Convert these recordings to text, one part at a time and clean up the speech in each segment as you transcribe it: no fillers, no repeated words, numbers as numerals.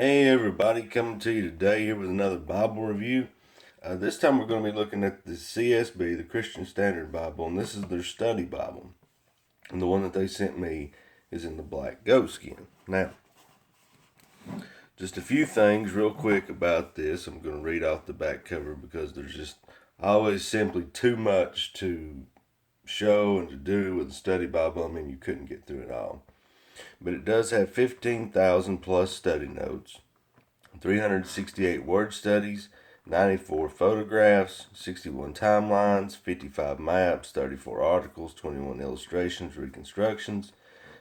Hey everybody, coming to you today here with another Bible review. This time we're going to be looking at the CSB, the Christian Standard Bible, and this is their study Bible. And the one that they sent me is in the black goat skin. Now, just a few things real quick about this. I'm going to read off the back cover because there's just always simply too much to show and to do with the study Bible. I mean, you couldn't get through it all. But it does have 15,000 plus study notes, 368 word studies, 94 photographs, 61 timelines, 55 maps, 34 articles, 21 illustrations, reconstructions,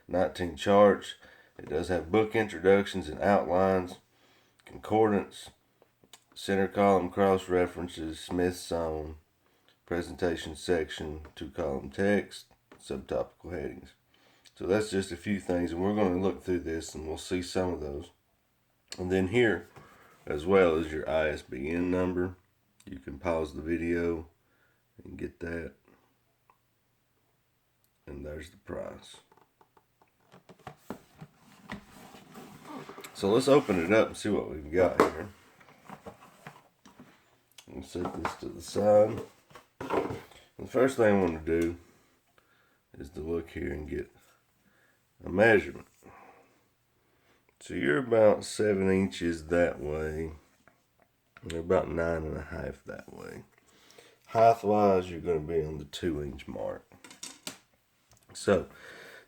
19 charts. It does have book introductions and outlines, concordance, center column cross references, Smith's Song, presentation section, 2-column text, subtopical headings. So that's just a few things, and we're going to look through this and we'll see some of those. And then here, as well as your ISBN number, you can pause the video and get that. And there's the price. So let's open it up and see what we've got here. I'll set this to the side. The first thing I want to do is to look here and get a measurement. So you're about 7 inches that way. You're about 9.5 that way. Height wise, you're going to be on the 2-inch mark. So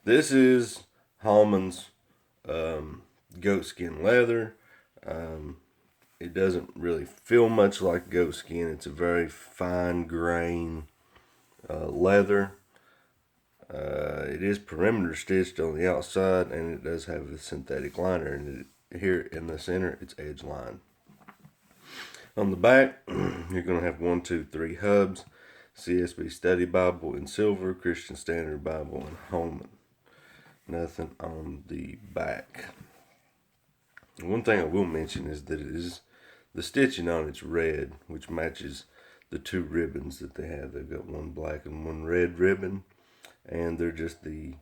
this is Holman's goatskin leather. It doesn't really feel much like goatskin. It's a very fine grain leather. It is perimeter stitched on the outside, and it does have a synthetic liner. And here in the center, it's edge lined. On the back, you're going to have 1, 2, 3 hubs: CSB Study Bible in silver, Christian Standard Bible in Holman. Nothing on the back. One thing I will mention is that the stitching on it's red, which matches the 2 ribbons that they have. They've got one black and one red ribbon, and they're just the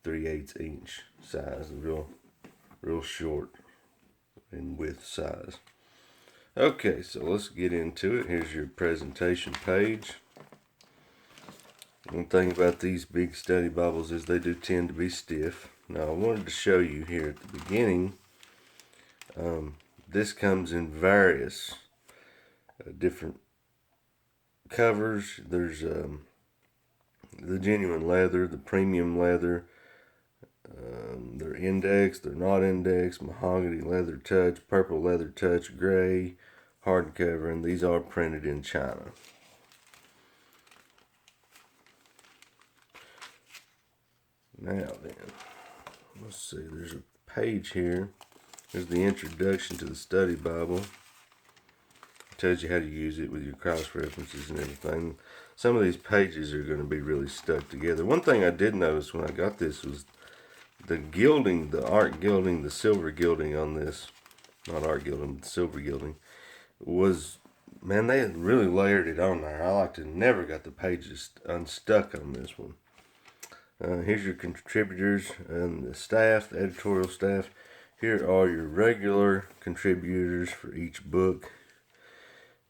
3/8 inch size, real short in width size. Okay, so let's get into it. Here's your presentation page. One thing about these big study Bibles is they do tend to be stiff. Now, I wanted to show you here at the beginning. This comes in various different covers. There's the genuine leather, the premium leather. They're indexed, they're not indexed, mahogany leather touch, purple leather touch, gray, hardcover, and these are printed in China. Now then, let's see, there's a page here. There's the introduction to the study Bible. It tells you how to use it with your cross references and everything. Some of these pages are going to be really stuck together. One thing I did notice when I got this was the gilding, the art gilding, the silver gilding on this, not art gilding, but silver gilding, was, man, they had really layered it on there. I like to never got the pages unstuck on this one. Here's your contributors and the staff, the editorial staff. Here are your regular contributors for each book.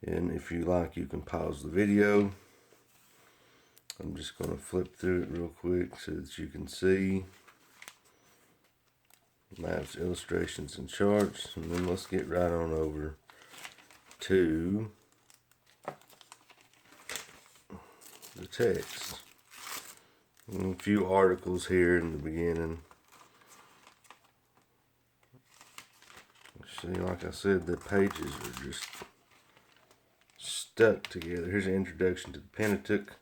And if you like, you can pause the video. I'm just going to flip through it real quick so that you can see maps, illustrations, and charts. And then let's get right on over to the text. And a few articles here in the beginning. See, like I said, the pages are just stuck together. Here's an introduction to the Pentateuch,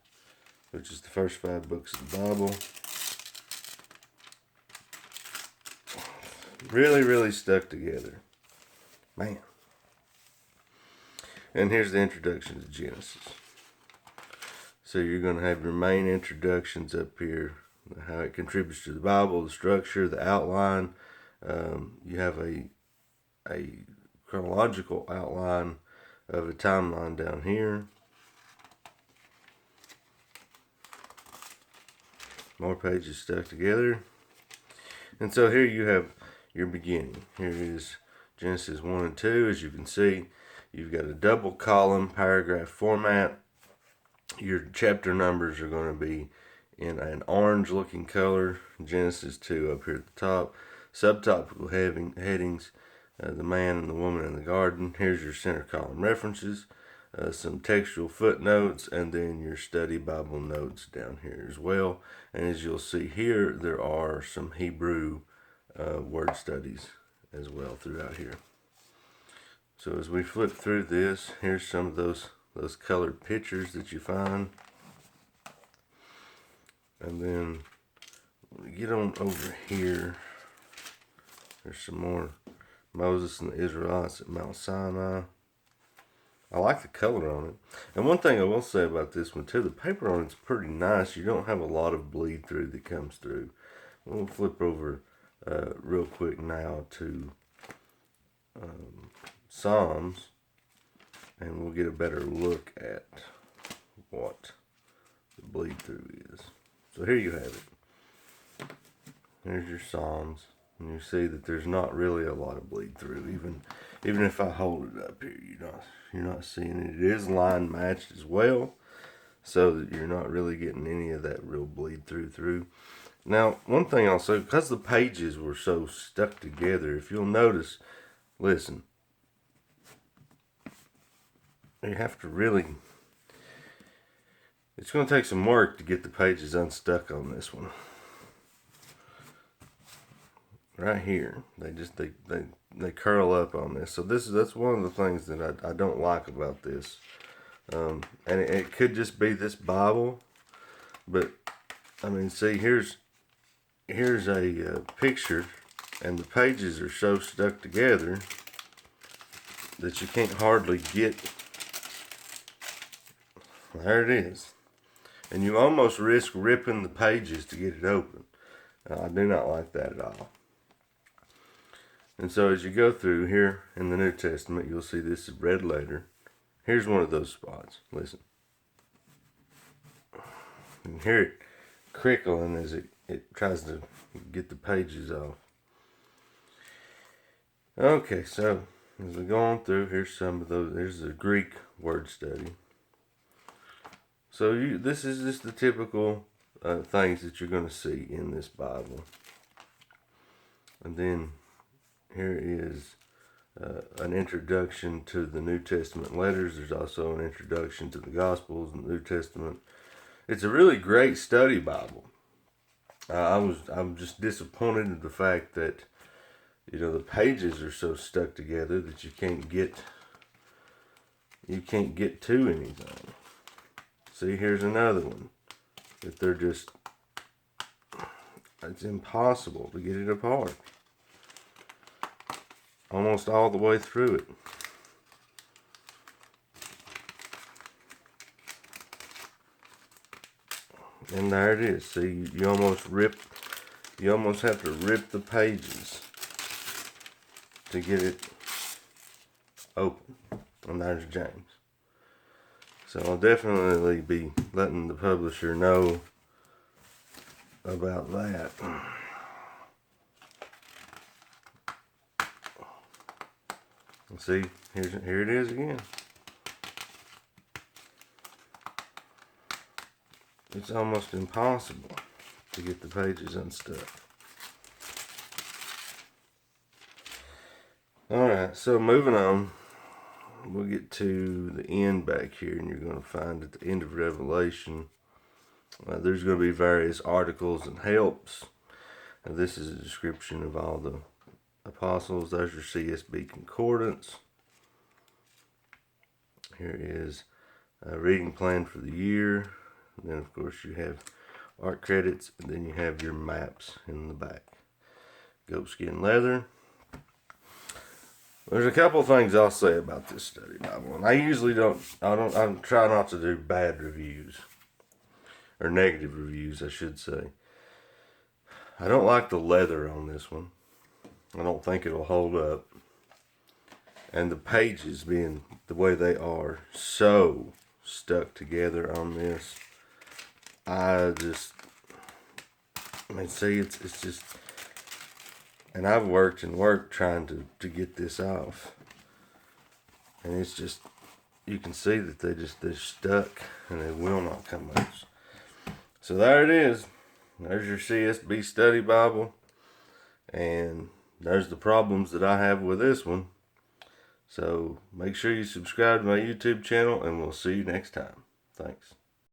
which is the first 5 books of the Bible. Really stuck together. Man. And here's the introduction to Genesis. So you're going to have your main introductions up here, how it contributes to the Bible, the structure, the outline. You have a chronological outline of a timeline down here. More pages stuck together. And so here you have your beginning. Here is Genesis 1 and 2. As you can see, you've got a double column paragraph format. Your chapter numbers are going to be in an orange looking color. Genesis 2 up here at the top. Subtopical headings, the man and the woman in the garden. Here's your center column references, some textual footnotes, and then your study Bible notes down here as well. And as you'll see here, there are some Hebrew word studies as well throughout here. So as we flip through this, here's some of those colored pictures that you find. And then get on over here. There's some more Moses and the Israelites at Mount Sinai. I like the color on it. And one thing I will say about this one too, the paper on it's pretty nice. You don't have a lot of bleed through that comes through. We'll flip over real quick now to Psalms, and we'll get a better look at what the bleed through is. So here you have it. There's your Psalms, and you see that there's not really a lot of bleed through. Even if I hold it up here, you're not seeing it. It is line matched as well, so that you're not really getting any of that real bleed through. Now, one thing also, because the pages were so stuck together, if you'll notice, listen, you have to really, it's going to take some work to get the pages unstuck on this one. Right here, they curl up on this. So that's one of the things that I don't like about this. And it could just be this Bible, but I mean, see, here's a picture, and the pages are so stuck together that you can't hardly get. There it is, and you almost risk ripping the pages to get it open. I do not like that at all. And so as you go through here in the New Testament, you'll see this is red letter. Here's one of those spots. Listen. You can hear it crickling as it tries to get the pages off. Okay, so as we go on through, here's some of those. Here's the Greek word study. So this is just the typical things that you're going to see in this Bible. And then here is an introduction to the New Testament letters. There's also an introduction to the Gospels and the New Testament. It's a really great study Bible. I'm just disappointed in the fact that the pages are so stuck together that you can't get to anything. See, here's another one that they're just, it's impossible to get it apart. Almost all the way through it. And there it is. See, you almost have to rip the pages to get it open. And there's James. So I'll definitely be letting the publisher know about that. See, here it is again. It's almost impossible to get the pages unstuck. Alright, so moving on, we'll get to the end back here, and you're going to find at the end of Revelation, there's going to be various articles and helps. This is a description of all the apostles. There's your CSB concordance. Here is a reading plan for the year. And then, of course, you have art credits, and then you have your maps in the back. Goatskin leather. There's a couple things I'll say about this study Bible, and I usually I try not to do bad reviews, or negative reviews, I should say. I don't like the leather on this one. I don't think it'll hold up. And the pages being the way they are, so stuck together on this. See, it's just, And I've worked and worked trying to get this off. And it's just, you can see that they're stuck and they will not come loose. So there it is. There's your CSB study Bible. And there's the problems that I have with this one. So make sure you subscribe to my YouTube channel, and we'll see you next time. Thanks.